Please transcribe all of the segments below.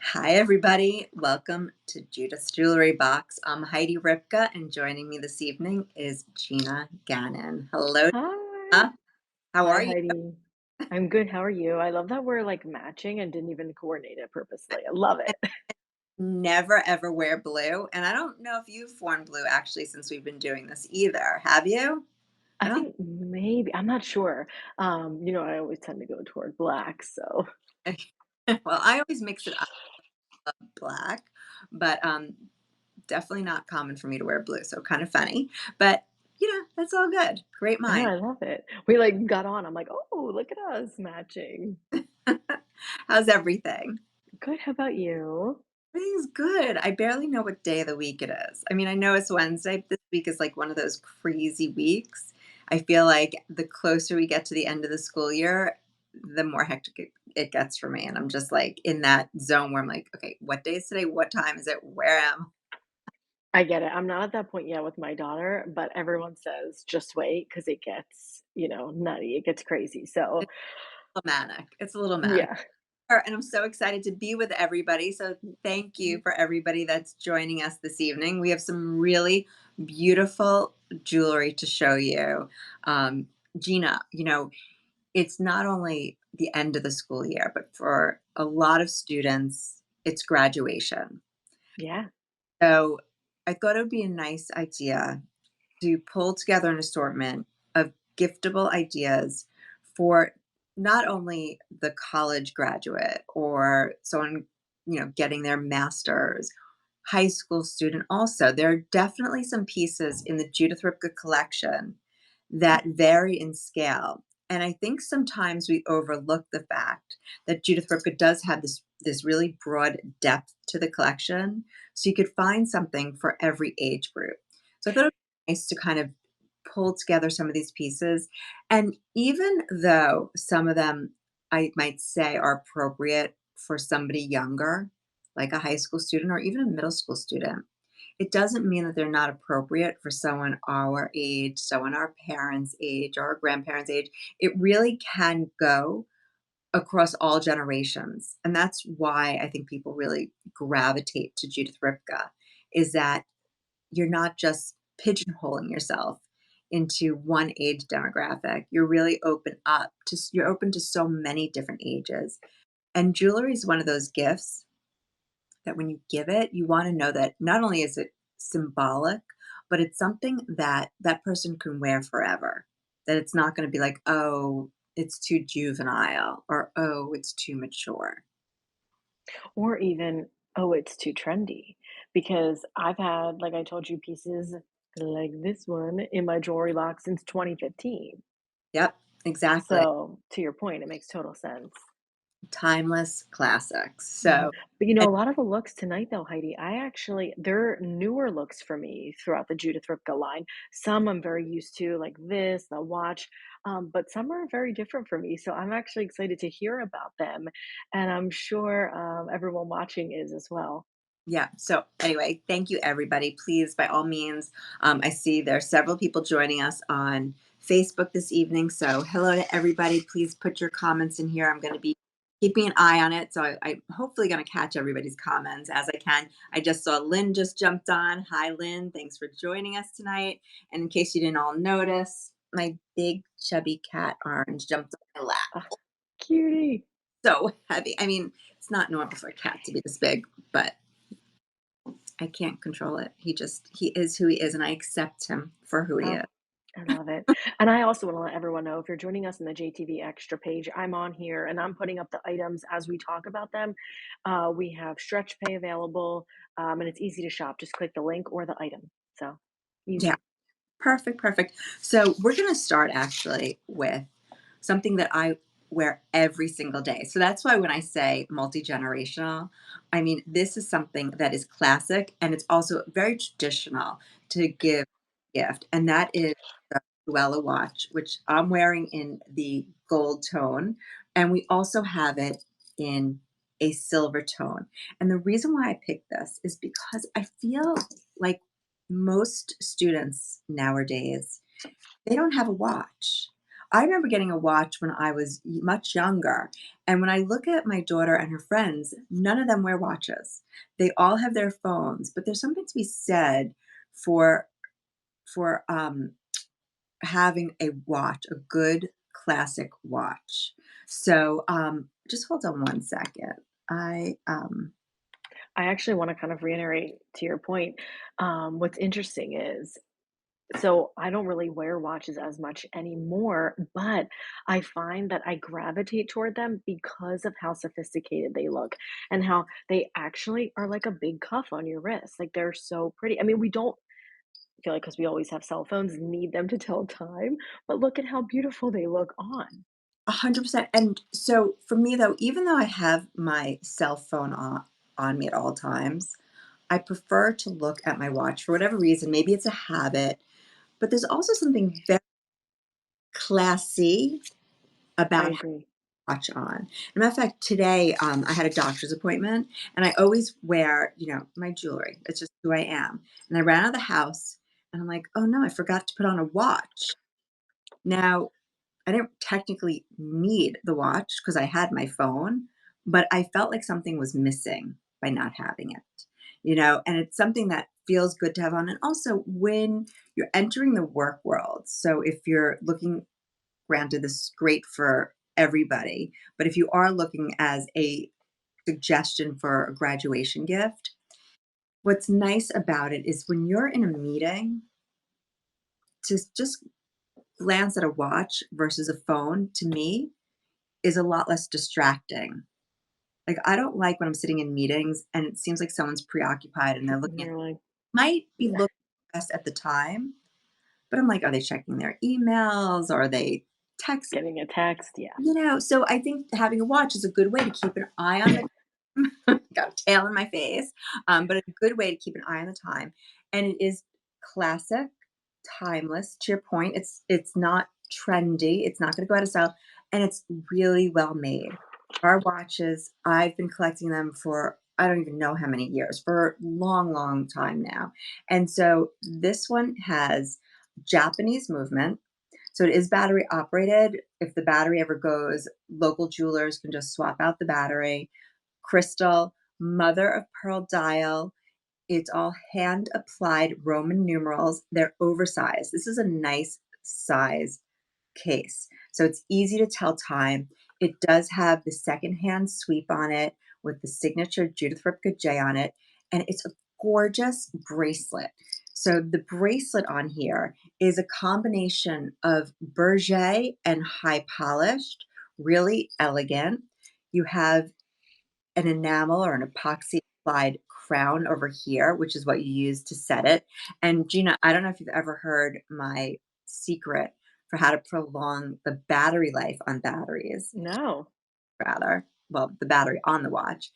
Hi, everybody. Welcome to Judith's Jewelry Box. I'm Heidi Ripka, and joining me this evening is Gina Gannon. Hello, Hi. Gina. How Hi, are you? Heidi. I'm good. How are you? I love that we're like matching and didn't even coordinate it purposely. I love I it. never ever wear blue, and I don't know if you've worn blue actually since we've been doing this either. Have you? I I don't. think maybe, I'm not sure. I always tend to go toward black. So Well, I always mix it up with black, but definitely not common for me to wear blue. So kind of funny, but that's all good. Great I know mind. I love it. We like got on. I'm like, oh, look at us matching. How's everything? Good. How about you? Everything's good. I barely know what day of the week it is. I mean, I know it's Wednesday. This week is like one of those crazy weeks. I feel like the closer we get to the end of the school year, the more hectic it gets for me. And I'm just like in that zone where I'm like, okay, what day is today? What time is it? Where am I get it. I'm not at that point yet with my daughter, but everyone says just wait because it gets, nutty. It gets crazy. I? So It's a little manic. It's a little manic. yeah. And I'm so excited to be with everybody. So thank you for everybody that's joining us this evening. We have some really beautiful jewelry to show you. Um, Gina, it's not only the end of the school year, but for a lot of students, it's graduation. Yeah. So I thought it would be a nice idea to pull together an assortment of giftable ideas for not only the college graduate or someone, getting their master's, high school student also. There are definitely some pieces in the Judith Ripka collection that vary in scale. And I think sometimes we overlook the fact that Judith Ripka does have this really broad depth to the collection. So you could find something for every age group. So I thought it was nice to kind of pull together some of these pieces. And even though some of them I might say are appropriate for somebody younger, like a high school student or even a middle school student, it doesn't mean that they're not appropriate for someone our age, someone our parents' age, or our grandparents' age. It really can go across all generations. And that's why I think people really gravitate to Judith Ripka, is that you're not just pigeonholing yourself into one age demographic. You're really you're open to so many different ages. And jewelry is one of those gifts that when you give it, you want to know that not only is it symbolic, but it's something that that person can wear forever. That it's not going to be like, oh, it's too juvenile or oh, it's too mature. Or even, "Oh, it's too trendy," because I've had, like I told you, pieces like this one in my jewelry box since 2015. Yep, exactly. So, to your point, it makes total sense. Timeless classics. Mhm. So, But, and a lot of the looks tonight, though, Heidi, they're newer looks for me throughout the Judith Ripka line. Some I'm very used to, like this, the watch, but some are very different for me. So I'm actually excited to hear about them, and I'm sure everyone watching is as well. yeah. So anyway, thank you everybody. Please, by all means, I see there are several people joining us on Facebook this evening. So hello to everybody. Please put your comments in here. I'm going to be keeping an eye on it. So I'm hopefully going to catch everybody's comments as I can. I just saw Lynn just jumped on. Hi, Lynn. Thanks for joining us tonight. And in case you didn't all notice, my big chubby cat Orange jumped on my lap. Ah, cutie. So heavy. I mean, it's not normal for a cat to be this big, but I can't control it. He is who he is, and I accept him for who he Oh, is. I love it. And I also want to let everyone know if you're joining us in the JTV Extra page, I'm on here and I'm putting up the items as we talk about them. We have stretch pay available, and it's easy to shop. Just click the link or the item. So Yeah, easy. perfect, perfect. So we're gonna start actually with something that I wear every single day. So that's why when I say multi-generational, I mean this is something that is classic and it's also very traditional to give a gift, and that is the Luella watch, which I'm wearing in the gold tone, and we also have it in a silver tone. And the reason why I picked this is because I feel like most students nowadays, they don't have a watch. I remember getting a watch when I was much younger, and when I look at my daughter and her friends, none of them wear watches. They all have their phones, but there's something to be said for for having a watch, a good classic watch. So, just hold on one second. I I actually wanna kind of reiterate to your point. What's interesting is so I don't really wear watches as much anymore, but I find that I gravitate toward them because of how sophisticated they look and how they actually are like a big cuff on your wrist. Like they're so pretty. I mean, we don't feel like because we always have cell phones, need them to tell time, but look at how beautiful they look on. 100%. And so for me though, even though I have my cell phone on me at all times, I prefer to look at my watch for whatever reason. Maybe it's a habit, but there's also something very classy I about agree. watch on. As a matter of fact, today, I had a doctor's appointment, and I always wear, my jewelry. It's just who I am. And I ran out of the house, and I'm like, "Oh, no, I forgot to put on a watch." Now, I didn't technically need the watch because I had my phone, but I felt like something was missing by not having it. And it's something that feels good to have on. And also, when you're entering the work world, so if you're looking, granted, this is great for everybody, but if you are looking as a suggestion for a graduation gift, what's nice about it is when you're in a meeting, to just glance at a watch versus a phone, to me, is a lot less distracting. Like, I don't like when I'm sitting in meetings and it seems like someone's preoccupied and they're looking at You're like, might be yeah, looking best at the time, but I'm like, are they checking their emails? Are they texting? getting a text. Yeah. So I think having a watch is a good way to keep an eye on the got a tail in my face, but a good way to keep an eye on the time. And it is classic, timeless. To your point, it's not trendy. It's not going to go out of style, and it's really well made. Our watches, I've been collecting them for I don't even know how many years, for a long, long time now. And so this one has Japanese movement. So it is battery operated. If the battery ever goes, local jewelers can just swap out the battery. Crystal, mother of pearl dial. It's all hand applied Roman numerals. They're oversized. This is a nice size case. So it's easy to tell time. It does have the secondhand sweep on it with the signature Judith Ripka J on it. And it's a gorgeous bracelet. So the bracelet on here is a combination of berget and high polished, really elegant. You have an enamel or an epoxy applied crown over here, which is what you use to set it. And Gina, I don't know if you've ever heard my secret for how to prolong the battery life on batteries, No. rather, well, the battery on the watch.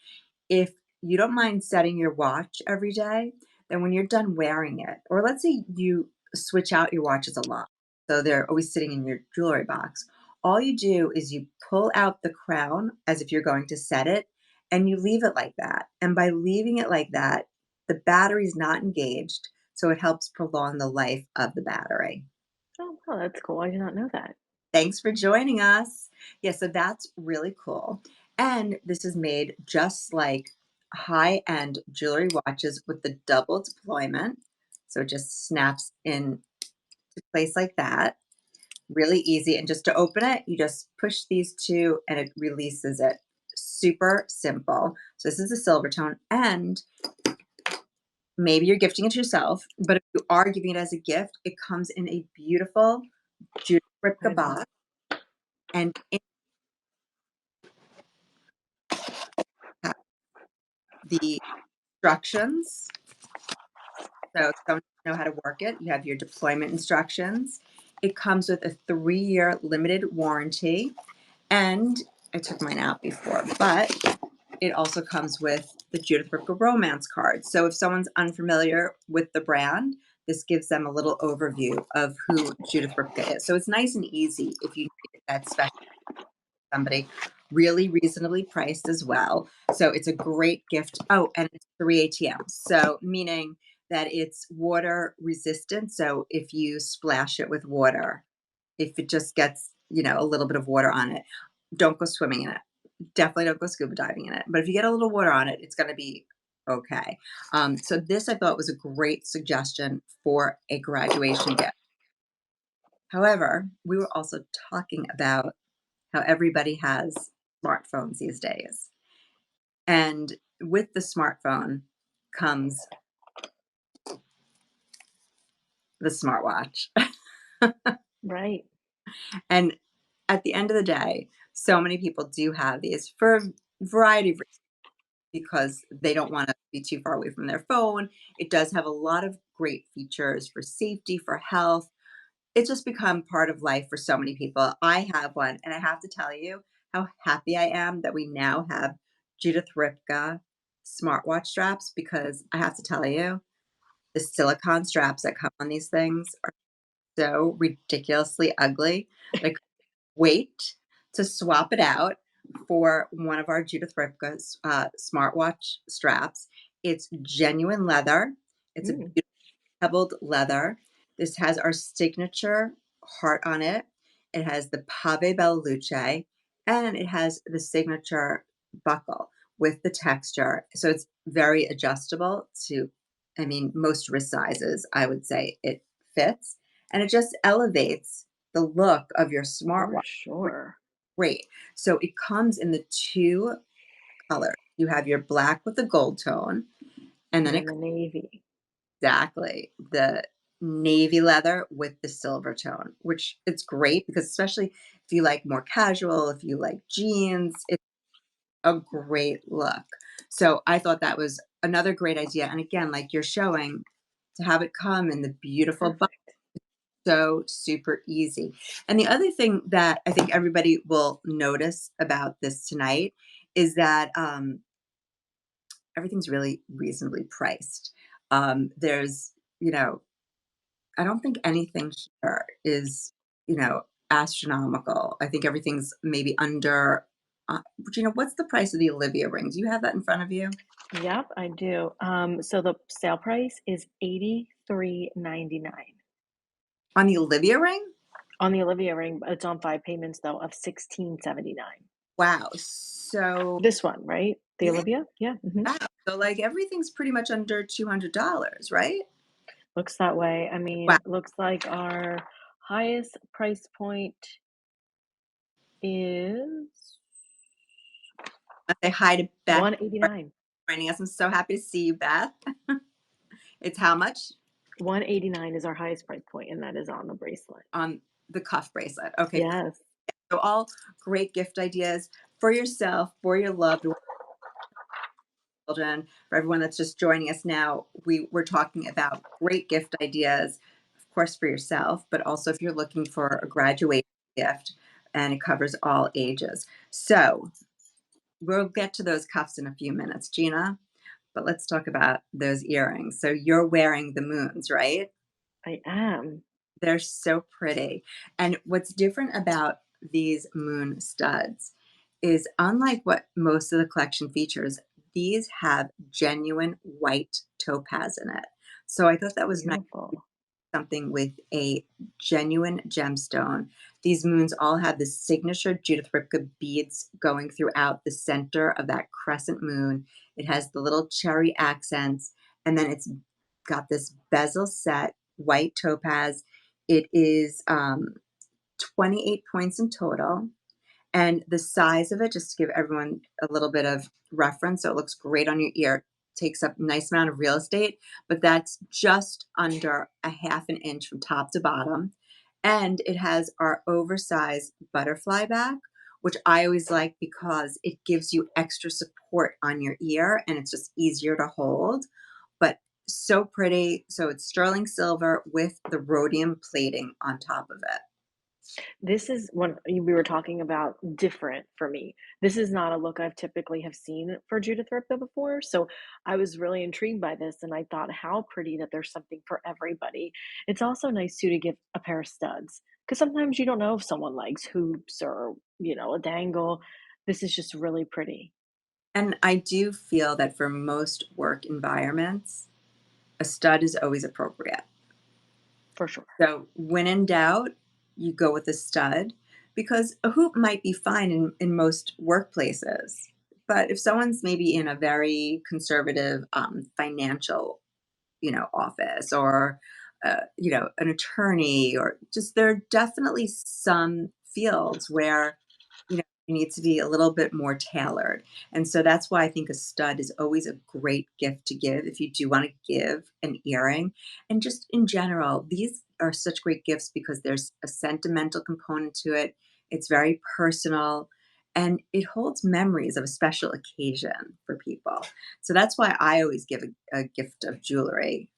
If you don't mind setting your watch every day, then when you're done wearing it, or let's say you switch out your watches a lot, so they're always sitting in your jewelry box, all you do is you pull out the crown as if you're going to set it, and you leave it like that. And by leaving it like that, the battery's not engaged, so it helps prolong the life of the battery. Oh, wow, that's cool. I did not know that. Thanks for joining us. Yeah, so that's really cool. And this is made just like high-end jewelry watches with the double deployment. So it just snaps in place like that. Really easy. And just to open it, you just push these two and it releases it. Super simple. So this is a silver tone. And maybe you're gifting it to yourself, but if you are giving it as a gift, it comes in a beautiful Judith Ripka I know. box. And in have the instructions. So if someone doesn't know how to work it, you have your deployment instructions. It comes with a 3-year limited warranty. And I took mine out before, but it also comes with the Judith Ripka romance card. So if someone's unfamiliar with the brand, this gives them a little overview of who Judith Ripka is. So it's nice and easy if you need that special somebody, really reasonably priced as well. So it's a great gift. Oh, and it's 3 ATMs. So meaning that it's water resistant. So if you splash it with water, if it just gets, a little bit of water on it. Don't go swimming in it. Definitely don't go scuba diving in it. But if you get a little water on it, it's going to be okay. So this I thought was a great suggestion for a graduation gift. However, we were also talking about how everybody has smartphones these days. And with the smartphone comes the smartwatch. Right. And at the end of the day, so many people do have these for a variety of reasons because they don't want to be too far away from their phone. It does have a lot of great features for safety, for health. It's just become part of life for so many people. I have one, and I have to tell you how happy I am that we now have Judith Ripka smartwatch straps because I have to tell you, the silicone straps that come on these things are so ridiculously ugly that I couldn't wait to swap it out for one of our Judith Ripka's smartwatch straps. It's genuine leather. It's a Mm, pebbled leather. This has our signature heart on it. It has the Pave Bella Luce, and it has the signature buckle with the texture. So it's very adjustable to, I mean, most wrist sizes, I would say it fits. And it just elevates the look of your for smartwatch. sure. Great. So it comes in the two colors. You have your black with the gold tone, and And then then it the navy. exactly. The navy leather with the silver tone, which it's great because especially if you like more casual, if you like jeans, it's a great look. So I thought that was another great idea. And again, like you're showing, to have it come in the beautiful box, Perfect. so super easy. And the other thing that I think everybody will notice about this tonight is that everything's really reasonably priced. There's, you know, I don't think anything here is, you know, astronomical. I think everything's maybe under, what's the price of the Olivia ring? Do you have that in front of you? Yep, I do. So the sale price is 83.99 On the Olivia ring? on the Olivia ring. It's on 5 payments though of 16.79. Wow. So, This one, right? The yeah, Olivia? Yeah. wow. So like everything's pretty much under $200, right? Looks that way. I Wow. mean, looks like our highest price point is I say hi to Beth for 189. joining us. I'm so happy to see you, Beth. It's how much 189 is our highest price point, and that is on the bracelet. on the cuff bracelet? Okay. Yes. So all great gift ideas for yourself, for your loved children. For everyone that's just joining us now, we're talking about great gift ideas, of course, for yourself, but also if you're looking for a graduation gift, and it covers all ages. So we'll get to those cuffs in a few minutes, Gina, but let's talk about those earrings. So you're wearing the moons, right? I am. They're so pretty. And what's different about these moon studs is unlike what most of the collection features, these have genuine white topaz in it. So I thought that was nice, Beautiful. something with a genuine gemstone. These moons all have the signature Judith Ripka beads going throughout the center of that crescent moon. It has the little cherry accents, and then it's got this bezel set white topaz. It is 28 points in total. And the size of it, just to give everyone a little bit of reference, so it looks great on your ear, takes up a nice amount of real estate, but that's just under a half an inch from top to bottom. And it has our oversized butterfly back, which I always like because it gives you extra support on your ear and it's just easier to hold. But so pretty. So it's sterling silver with the rhodium plating on top of it. This is when we were talking about different for me. This is not a look I've typically have seen for Judith Ripka before, so I was really intrigued by this, and I thought how pretty that there's something for everybody. It's also nice too to give a pair of studs because sometimes you don't know if someone likes hoops or, a dangle. This is just really pretty, And I do feel that for most work environments, a stud is always appropriate. for sure. So when in doubt, you go with a stud. because a hoop might be fine in most workplaces. But if someone's maybe in a very conservative financial office or, an attorney or just there are definitely some fields where, you need to be a little bit more tailored. And so that's why I think a stud is always a great gift to give if you do want to give an earring. And just in general, these are such great gifts because there's a sentimental component to it. It's very personal and it holds memories of a special occasion for people. So that's why I always give a gift of jewelry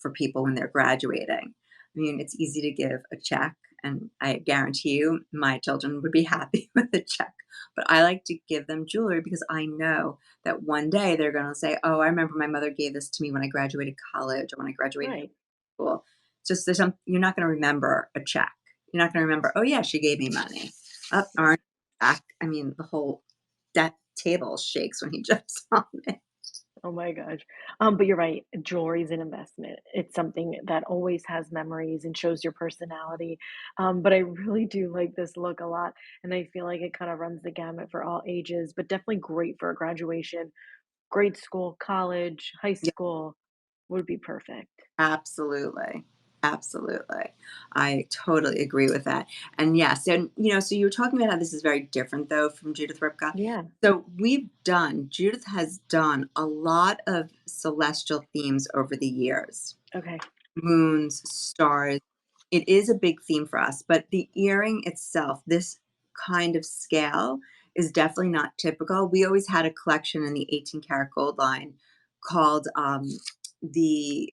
for people when they're graduating. I mean, it's easy to give a check, and I guarantee you my children would be happy with a check. But I like to give them jewelry because I know that one day they're going to say, "Oh, I remember my mother gave this to me when I graduated college or when I graduated Right. school." Just there's some you're not going to remember a check. You're not going to remember, "Oh yeah, she gave me money." Up, aren't back. I mean, the whole that table shakes when he jumps on it. Oh my gosh. But you're right, jewelry is an investment. It's something that always has memories and shows your personality. But I really do like this look a lot, and I feel like it kind of runs the gamut for all ages, but definitely great for a graduation. Grade school, college, high school would be perfect. Absolutely. Absolutely. I totally agree with that. And yes, and so you were talking about how this is very different though from Judith Ripka. Yeah. So Judith has done a lot of celestial themes over the years. Okay. Moons, stars. It is a big theme for us, but the earring itself, this kind of scale is definitely not typical. We always had a collection in the 18 karat gold line called the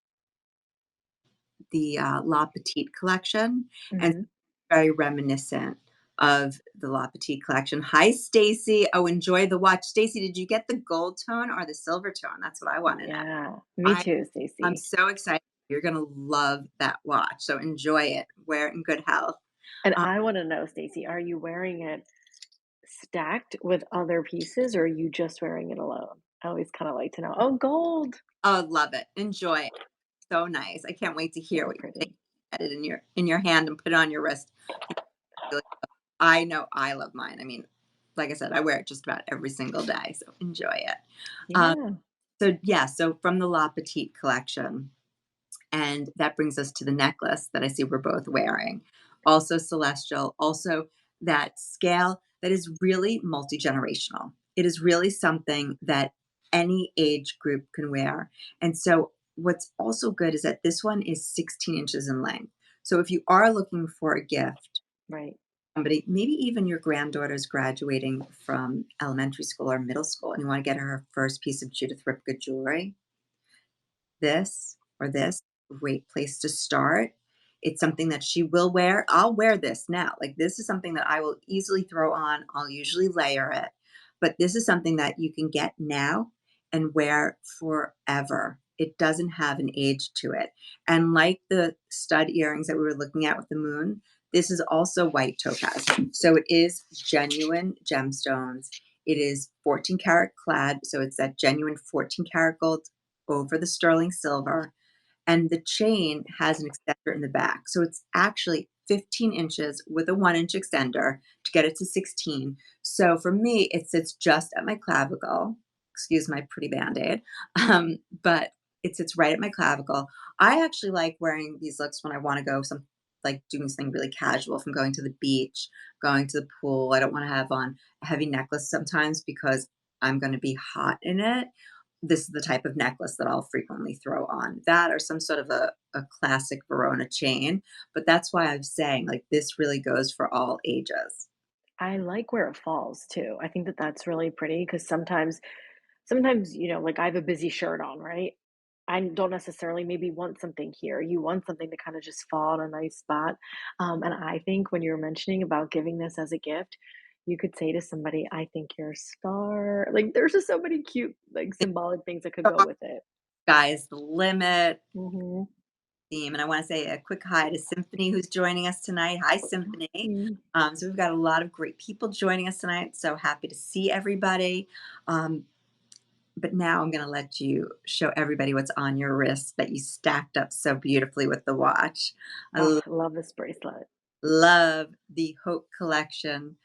La Petite collection, and Mhm. very reminiscent of the La Petite collection. Hi, Stacy. Oh, enjoy the watch. Stacy, did you get the gold tone or the silver tone? That's what I wanna know. Yeah. Me I too, I'm Stacy. so excited. You're gonna love that watch, so enjoy it. Wear it in good health. And Um, I wanna know, Stacy, are you wearing it stacked with other pieces, or are you just wearing it alone? I always kinda like to know. Oh, gold. oh, love it. Enjoy it. So nice. I can't wait to hear So what you think. pretty. Get it in your hand and put it on your wrist. Really I know I love mine. I mean, like I said, I wear it just about every single day, so enjoy it. Um, Yeah. so yeah, so from the La Petite collection, and that brings us to the necklace that I see we're both wearing. Also celestial, also that scale that is really multi-generational. It is really something that any age group can wear. And so what's also good is that this one is 16 inches in length. So if you are looking for a gift, Right. somebody, maybe even your granddaughter's graduating from elementary school or middle school, and you want to get her her first piece of Judith Ripka jewelry, this, great place to start. It's something that she will wear. I'll wear this now. Like, this is something that I will easily throw on. I'll usually layer it, but this is something that you can get now and wear forever. It doesn't have an age to it. And like the stud earrings that we were looking at with the moon, this is also white topaz. So it is genuine gemstones. It is 14 karat clad. So it's that genuine 14 karat gold over the sterling silver, and the chain has an extender in the back. So it's actually 15 inches with a 1-inch extender to get it to 16. So for me, it sits just at my clavicle. Excuse my pretty band-aid. But it sits right at my clavicle. I actually like wearing these looks when I want to go like doing something really casual, from going to the beach, going to the pool. I don't want to have on a heavy necklace sometimes because I'm going to be hot in it. This is the type of necklace that I'll frequently throw on. That or some sort of a classic Verona chain, but that's why I'm saying, like, this really goes for all ages. I like where it falls too. I think that that's really pretty because sometimes, like I have a busy shirt on, right? I don't necessarily maybe want something here. You want something to kind of just fall in a nice spot. And I think when you're mentioning about giving this as a gift, you could say to somebody, I think you're a star. Like there's just so many cute, like symbolic things that could go with it. Sky's the limit Hmm. theme, and I wanna say a quick hi to Symphony who's joining us tonight. Hi, Symphony. So we've got a lot of great people joining us tonight, so happy to see everybody. Um, but now I'm gonna let you show everybody what's on your wrist that you stacked up so beautifully with the watch. I Oh, I love this bracelet. Love the Hope Collection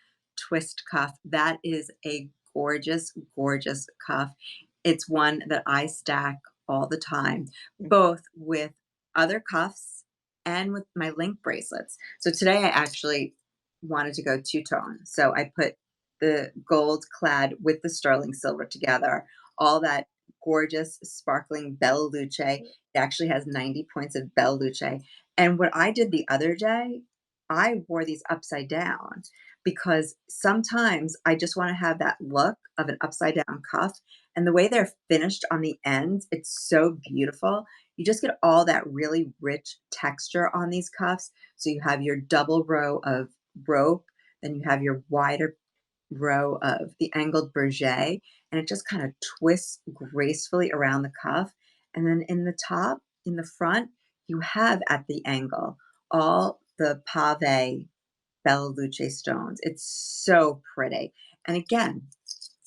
twist cuff. That is a gorgeous, gorgeous cuff. It's one that I stack all the time, Mm. both with other cuffs and with my link bracelets. So today I actually wanted to go two-tone. So I put the gold clad with the sterling silver together, all that gorgeous sparkling Bella Luce. It actually has 90 points of Bella Luce. And what I did the other day, I wore these upside down because sometimes I just wanna have that look of an upside down cuff, and the way they're finished on the ends, it's so beautiful. You just get all that really rich texture on these cuffs. So you have your double row of rope, then you have your wider row of the angled berget, and it just kinda twists gracefully around the cuff, and then in the top, in the front, you have at the angle all the pave Bella Luce stones. It's so pretty. And again,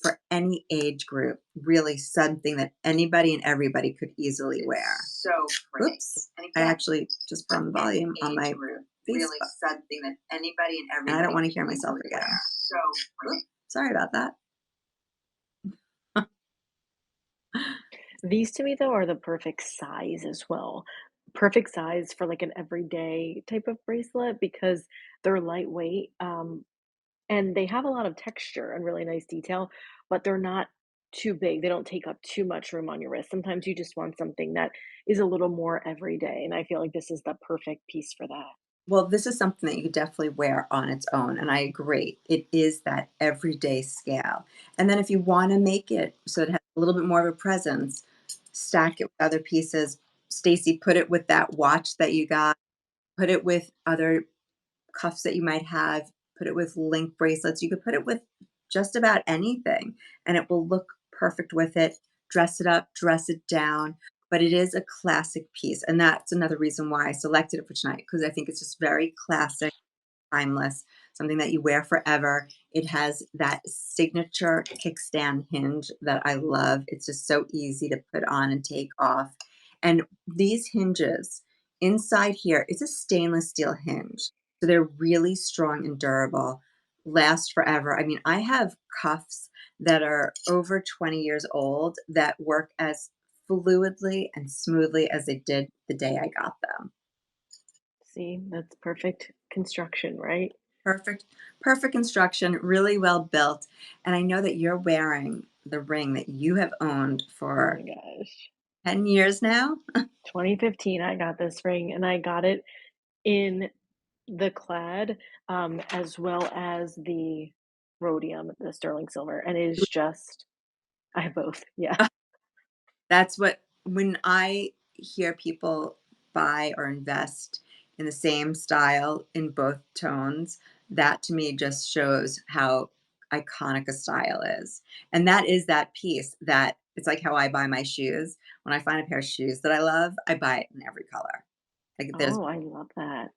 for any age group, really something that anybody and everybody could easily wear. So pretty. Oops. And I actually just put on the volume on my really something that anybody and everybody. And I don't want to hear myself again. So pretty. Oops, sorry about that. These to me, though, are the perfect size as well. Perfect size for like an everyday type of bracelet because they're lightweight, and they have a lot of texture and really nice detail, but they're not too big. They don't take up too much room on your wrist. Sometimes you just want something that is a little more everyday, and I feel like this is the perfect piece for that. Well, this is something that you could definitely wear on its own, and I agree. It is that everyday scale. And then if you wanna make it so it has a little bit more of a presence, stack it with other pieces. Stacy, put it with that watch that you got, put it with other cuffs that you might have, put it with link bracelets. You could put it with just about anything, and it will look perfect with it. Dress it up, dress it down, but it is a classic piece, and that's another reason why I selected it for tonight because I think it's just very classic, timeless, something that you wear forever. It has that signature kickstand hinge that I love. It's just so easy to put on and take off. And these hinges inside here, it's a stainless steel hinge. So they're really strong and durable, last forever. I mean, I have cuffs that are over 20 years old that work as fluidly and smoothly as they did the day I got them. See, that's perfect construction, right? Perfect, perfect instruction, really well built, and I know that you're wearing the ring that you have owned Oh my for gosh. 10 years now? 2015, I got this ring and I got it in the clad, as well as the rhodium, the sterling silver, and it is just I have both, yeah. That's what when I hear people buy or invest in the same style in both tones, that to me just shows how iconic a style is. And that is that piece that it's like how I buy my shoes. When I find a pair of shoes that I love, I buy it in every color. Like if there's Oh, I love that.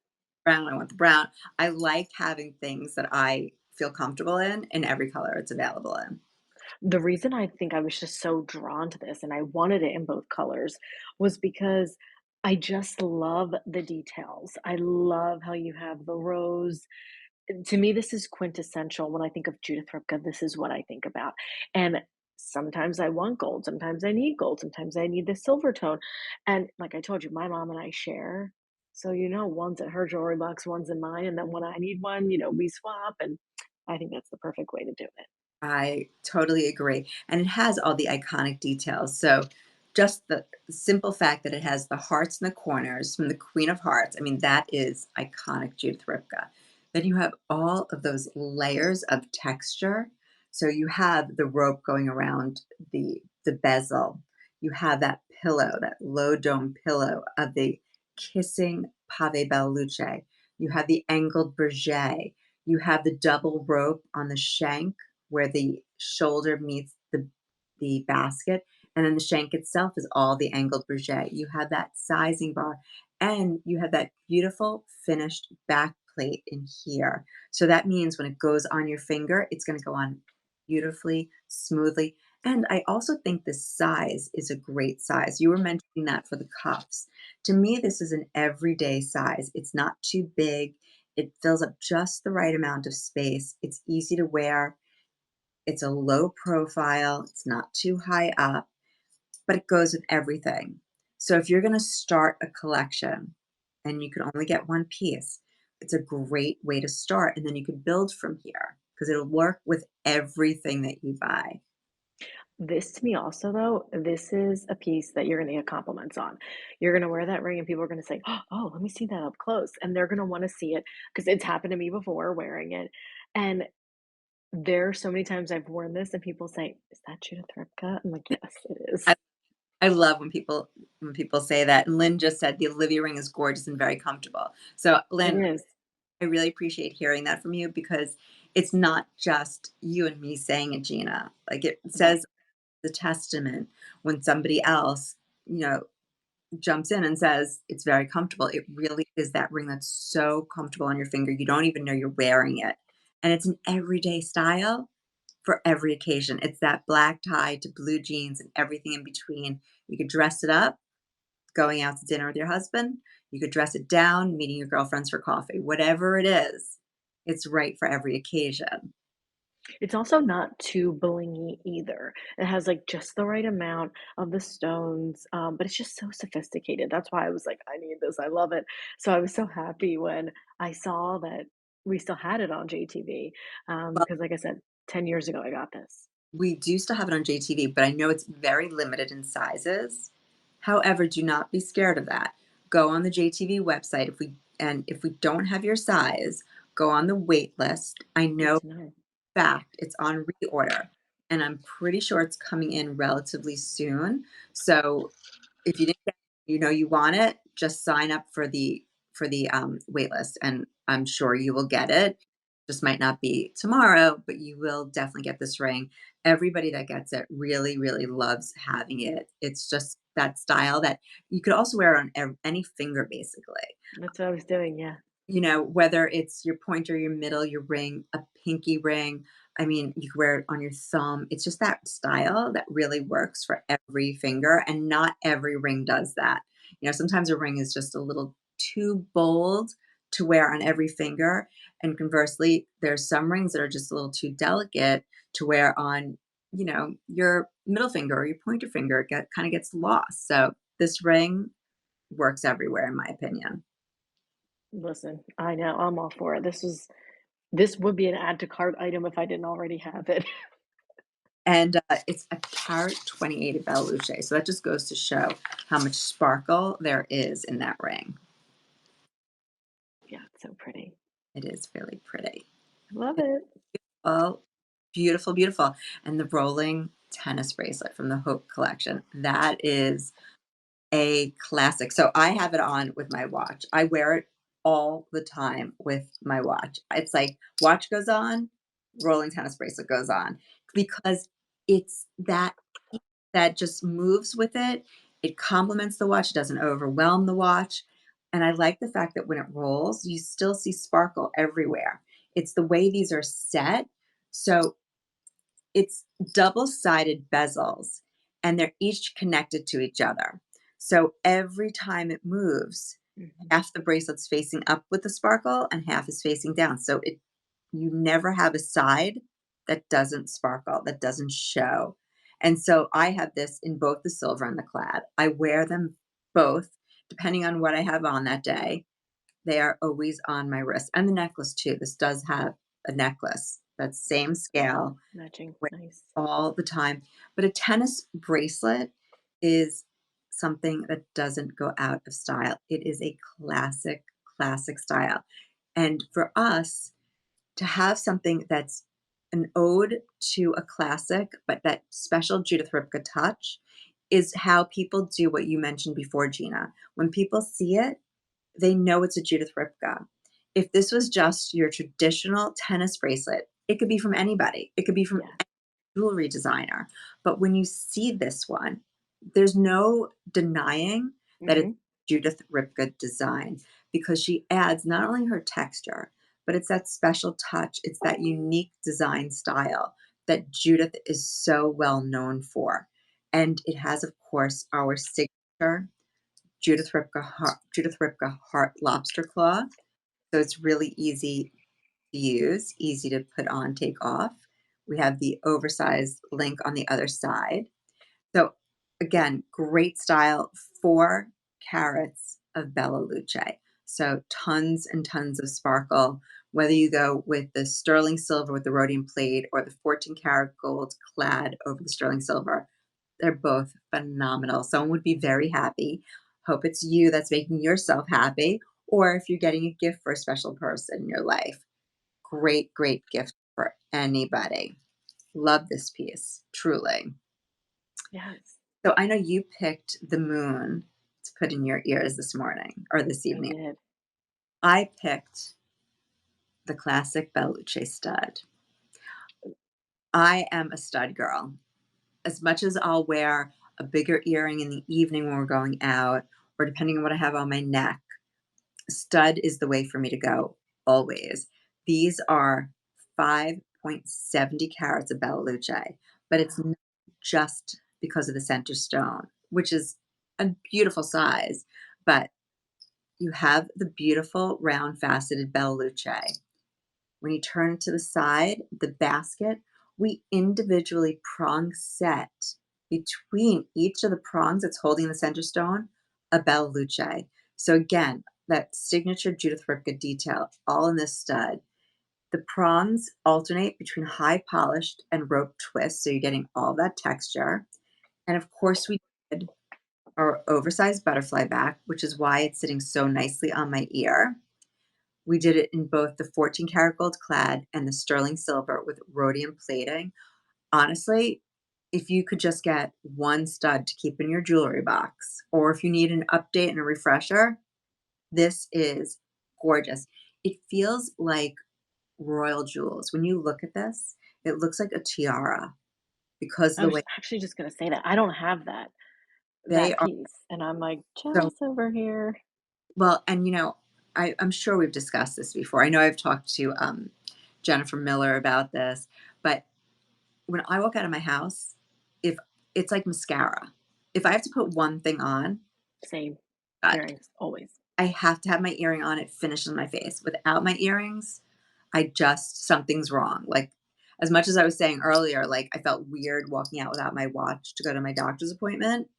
brown, I want the brown. I like having things that I feel comfortable in every color it's available in. The reason I think I was just so drawn to this and I wanted it in both colors was because I just love the details. I love how you have the rose. To me, this is quintessential when I think of Judith Ripka, this is what I think about. And sometimes I want gold, sometimes I need gold, sometimes I need the silver tone. And like I told you, my mom and I share. So, one's at her jewelry box, one's in mine. And then when I need one, we swap. And I think that's the perfect way to do it. I totally agree, and it has all the iconic details, so just the simple fact that it has the hearts in the corners from the Queen of Hearts, I mean, that is iconic Judith Ripka. Then you have all of those layers of texture, so you have the rope going around the bezel, you have that pillow, that low dome pillow of the kissing pave belle luce, you have the angled berget, you have the double rope on the shank where the shoulder meets the basket, and then the shank itself is all the angled berget. You have that sizing bar, and you have that beautiful finished back plate in here. So that means when it goes on your finger, it's gonna go on beautifully, smoothly, and I also think the size is a great size. You were mentioning that for the cuffs. To me, this is an everyday size. It's not too big. It fills up just the right amount of space. It's easy to wear. It's a low profile. It's not too high up, but it goes with everything. So if you're going to start a collection and you can only get one piece, it's a great way to start. And then you can build from here because it'll work with everything that you buy. This to me also though, this is a piece that you're gonna get compliments on. You're gonna wear that ring and people are gonna say, "Oh, let me see that up close." And they're gonna wanna see it because it's happened to me before wearing it. And there are so many times I've worn this and people say, "Is that Judith Ripka?" I'm like, "Yes, it is." I, I love when people say that. And Lynn just said the Olivia ring is gorgeous and very comfortable. So It Lynn, is. I really appreciate hearing that from you because it's not just you and me saying it, Gina. Like it says Right. the testament when somebody else, you know, jumps in and says it's very comfortable. It really is that ring that's so comfortable on your finger. You don't even know you're wearing it. And it's an everyday style for every occasion. It's that black tie to blue jeans and everything in between. You could dress it up going out to dinner with your husband. You could dress it down, meeting your girlfriends for coffee. Whatever it is, it's right for every occasion. It's also not too blingy either. It has, like, just the right amount of the stones, but it's just so sophisticated. That's why I was like, "I need this, I love it." So I was so happy when I saw that we still had it on JTV, Well, because like I said, 10 years ago, I got this. we do still have it on JTV, but I know it's very limited in sizes. However, do not be scared of that. Go on the JTV website if we don't have your size, go on the wait list. I Good know to know. fact it's on reorder and I'm pretty sure it's coming in relatively soon. So if you didn't get you know you want it, just sign up for the wait list, and I'm sure you will get it. Just might not be tomorrow, but you will definitely get this ring. Everybody that gets it really, really loves having it. It's just that style that you could also wear it on any finger, basically. That's what I was doing, yeah. Whether it's your pointer, your middle, your ring, a pinky ring. I mean, you can wear it on your thumb. It's just that style that really works for every finger, and not every ring does that. Sometimes a ring is just a little too bold to wear on every finger, and conversely, there's some rings that are just a little too delicate to wear on, your middle finger or your pointer finger. It kind of gets lost. So this ring works everywhere, in my opinion. Listen, I know, I'm all for it. This would be an add to cart item if I didn't already have it. And it's a carat 28 of Beluche. So that just goes to show how much sparkle there is in that ring. Yeah, it's so pretty. It is really pretty. I love it. Oh, beautiful, beautiful. And the rolling tennis bracelet from the Hope collection. That is a classic. So I have it on with my watch. I wear it all the time with my watch. It's like watch goes on, rolling tennis bracelet goes on because it's that just moves with it. It complements the watch, it doesn't overwhelm the watch. And I like the fact that when it rolls, you still see sparkle everywhere. It's the way these are set. So it's double-sided bezels, and they're each connected to each other. So every time it moves, Mhm. half the bracelet's facing up with the sparkle and half is facing down. So you never have a side that doesn't sparkle, that doesn't show. And so I have this in both the silver and the clad. I wear them both depending on what I have on that day. They are always on my wrist, and the necklace too. This does have a necklace that's same scale, Matching, wear nice. all the time. But a tennis bracelet is something that doesn't go out of style. It is a classic, classic style. And for us to have something that's an ode to a classic, but that special Judith Ripka touch is how people do what you mentioned before, Gina. When people see it, they know it's a Judith Ripka. If this was just your traditional tennis bracelet, it could be from anybody. It could be from Yeah. jewelry designer. But when you see this one, there's no denying that it's Mhm. Judith Ripka design because she adds not only her texture, but it's that special touch. It's that unique design style that Judith is so well known for. And it has, of course, our signature Judith Ripka heart lobster claw. so it's really easy to use, easy to put on, take off. We have the oversized link on the other side. So again, great style, 4 carats of Bella Luce. So tons and tons of sparkle, whether you go with the sterling silver with the rhodium plate or the 14 karat gold clad over the sterling silver. They're both phenomenal. Someone would be very happy. Hope it's you that's making yourself happy, or if you're getting a gift for a special person in your life. Great, great gift for anybody. Love this piece, truly. Yes, So I know you picked the moon to put in your ears this morning or this I evening. did. I picked the classic Bellucci stud. I am a stud girl. As much as I'll wear a bigger earring in the evening when we're going out, or depending on what I have on my neck, stud is the way for me to go always. These are 5.70 carats of Bella Luce, but it's Wow. not just because of the center stone, which is a beautiful size, but you have the beautiful round faceted Bella Luce. When you turn it to the side, the basket, we individually prong set between each of the prongs that's holding the center stone a Bella Luce. So again, that signature Judith Ripka detail all in this stud. The prongs alternate between high polished and rope twist, so you're getting all that texture. And of course, we did our oversized butterfly back, which is why it's sitting so nicely on my ear. We did it in both the 14 karat gold clad and the sterling silver with rhodium plating. Honestly, if you could just get one stud to keep in your jewelry box, or if you need an update and a refresher, this is gorgeous. It feels like royal jewels. When you look at this, it looks like a tiara because of I the was way actually just gonna say that. I don't have they that are piece, and I'm, like, so jealous over here. well. And I'm sure we've discussed this before. I know I've talked to Jennifer Miller about this, but when I walk out of my house, if it's like mascara. If I have to put one thing on, Same. God, Earrings, always. I have to have my earring on, it finishes my face. Without my earrings, I just something's wrong. Like, as much as I was saying earlier, like, I felt weird walking out without my watch to go to my doctor's appointment,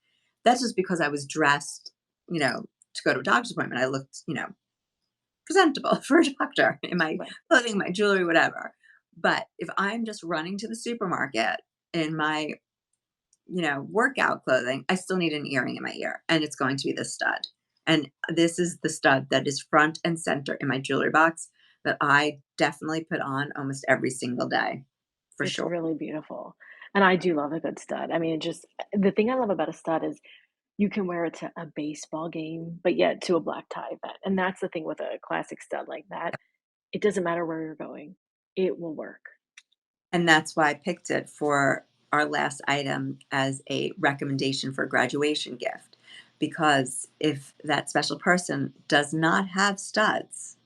that's just because I was dressed, to go to a doctor's appointment. I looked, presentable for a doctor in my Right. clothing, my jewelry, whatever. But if I'm just running to the supermarket in my workout clothing, I still need an earring in my ear, and it's going to be this stud. And this is the stud that is front and center in my jewelry box that I definitely put on almost every single day, for It's sure. really beautiful, and I do love a good stud. I mean, it just the thing I love about a stud is you can wear it to a baseball game, but yet to a black tie event, and that's the thing with a classic stud like that. It doesn't matter where you're going, it will work. And that's why I picked it for our last item as a recommendation for a graduation gift. Because if that special person does not have studs,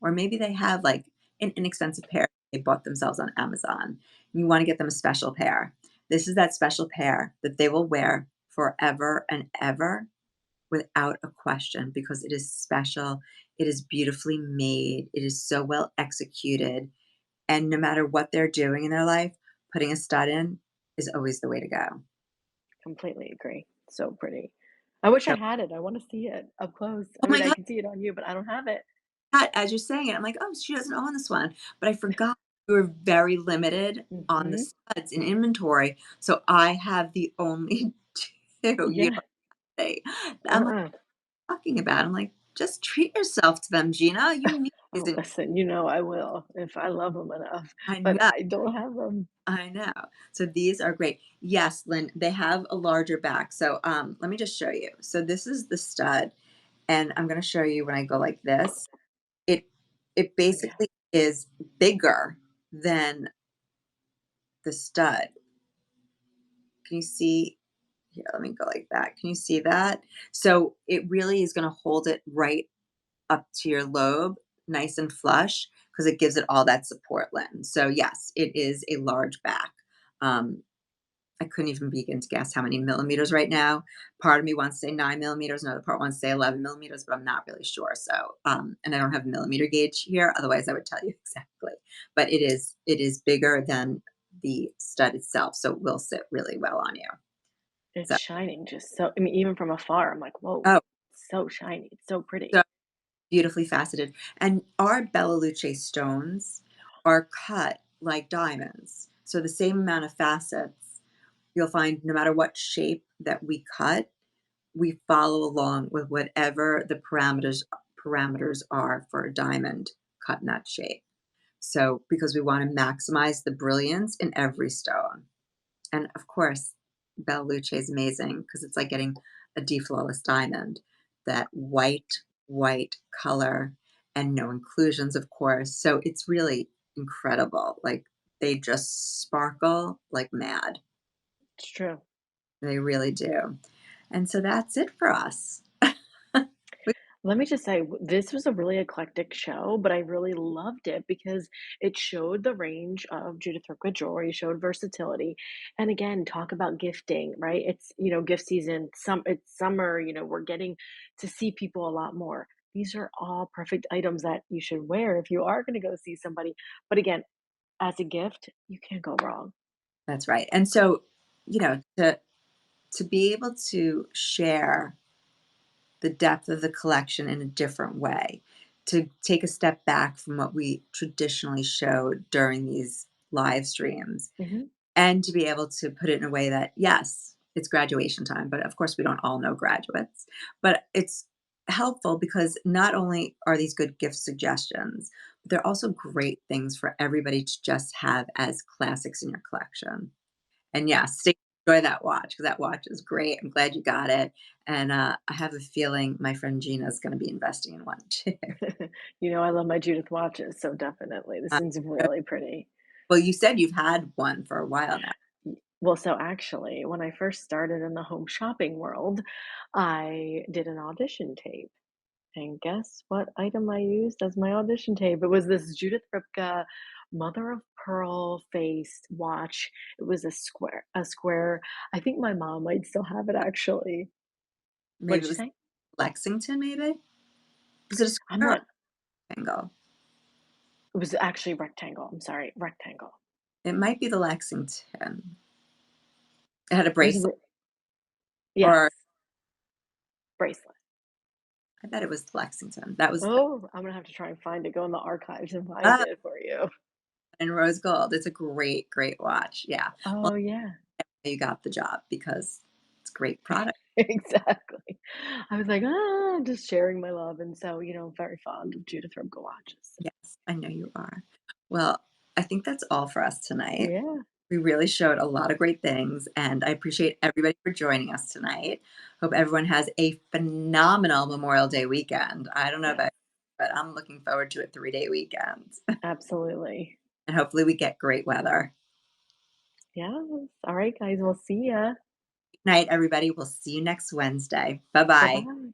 or maybe they have like an inexpensive pair they bought themselves on Amazon, and you want to get them a special pair, this is that special pair that they will wear forever and ever without a question because it is special. It is beautifully made. It is so well executed, and no matter what they're doing in their life, putting a stud in is always the way to go. Completely agree. So pretty. I wish I So, had it. I wanna see it up close. oh I my mean, I god, can see it on you, but I don't have it. as you're saying it, I'm like, "Oh, she doesn't own this one," but I forgot we were very limited on the Mhm. studs in inventory, so I have the only 2, Yeah. they I'm like Uh-uh. talking about, I'm like, "Just treat yourself to them, Gina, you need these Oh, in." listen, I will if I love them enough, I but know, I don't have them. I know. So these are great. Yes, Lynn, they have a larger back, so, let me just show you. So this is the stud, and I'm gonna show you when I go like this. It it Oh, yeah. basically is bigger than the stud. Can you see? Here, let me go like that. Can you see that? So it really is gonna hold it right up to your lobe, nice and flush, because it gives it all that support lens. So yes, it is a large back. Um, I couldn't even begin to guess how many millimeters right now. Part of me wants to say 9 millimeters, another part wants to say 11 millimeters, but I'm not really sure. So, and I don't have a millimeter gauge here. Otherwise, I would tell you exactly. But it is bigger than the stud itself, so it will sit really well on you. It's So, shining just so I mean, even from afar, I'm like, "Whoa, oh, so shiny, it's so so pretty." beautifully faceted. And our Bella Luce stones are cut like diamonds. So the same amount of facets you'll find no matter what shape that we cut, we follow along with whatever the parameters are for a diamond cut in that shape. So because we want to maximize the brilliance in every stone. And of course, Bella Luce is amazing because it's like getting a flawless diamond. That white color and no inclusions, of course. So it's really incredible. Like they just sparkle like mad. It's true. They really do. And so that's it for us. We Let me just say, this was a really eclectic show, but I really loved it because it showed the range of Judith Ripka jewelry, showed versatility, and again, talk about gifting, right? It's, gift season, it's summer, we're getting to see people a lot more. These are all perfect items that you should wear if you are going to go see somebody. But again, as a gift, you can't go wrong. That's right. And so, to be able to share the depth of the collection in a different way, to take a step back from what we traditionally showed during these live streams, Mhm. and to be able to put it in a way that, yes, it's graduation time, but of course, we don't all know graduates. But it's helpful because not only are these good gift suggestions, but they're also great things for everybody to just have as classics in your collection. And yes, enjoy that watch because that watch is great. I'm glad you got it. And I have a feeling my friend Gina is going to be investing in one too. I love my Judith watches, so definitely. This Uh, one's really pretty. well, you said you've had one for a while now. Well, so actually, when I first started in the home shopping world, I did an audition tape. And guess what item I used as my audition tape? It was this Judith Ripka mother of pearl faced watch. It was a square. I think my mom might still have it actually. Maybe What'd it you was say? Lexington, maybe? Was it a I'm square or not, rectangle? it was actually rectangle. I'm sorry, rectangle. It might be the Lexington. It had a It was, bracelet, yes, or bracelet. I bet it was Lexington. That was Oh, I'm gonna have to try and find it, go in the archives and find ah, it for you. in rose gold. It's a great, great watch. Yeah. Well, Oh, yeah. you got the job because it's great product. Exactly. I was like, "Ah," just sharing my love, and so, very fond of Judith Ripka watches. Yes, I know you are. Well, I think that's all for us tonight. Yeah, We really showed a lot of great things, and I appreciate everybody for joining us tonight. Hope everyone has a phenomenal Memorial Day weekend. I don't know yes, about you, but I'm looking forward to a 3-day weekend. absolutely. And hopefully we get great weather. Yes. Alright, guys, we'll see ya. Good night, everybody. We'll see you next Wednesday. Bye-bye. Bye-bye.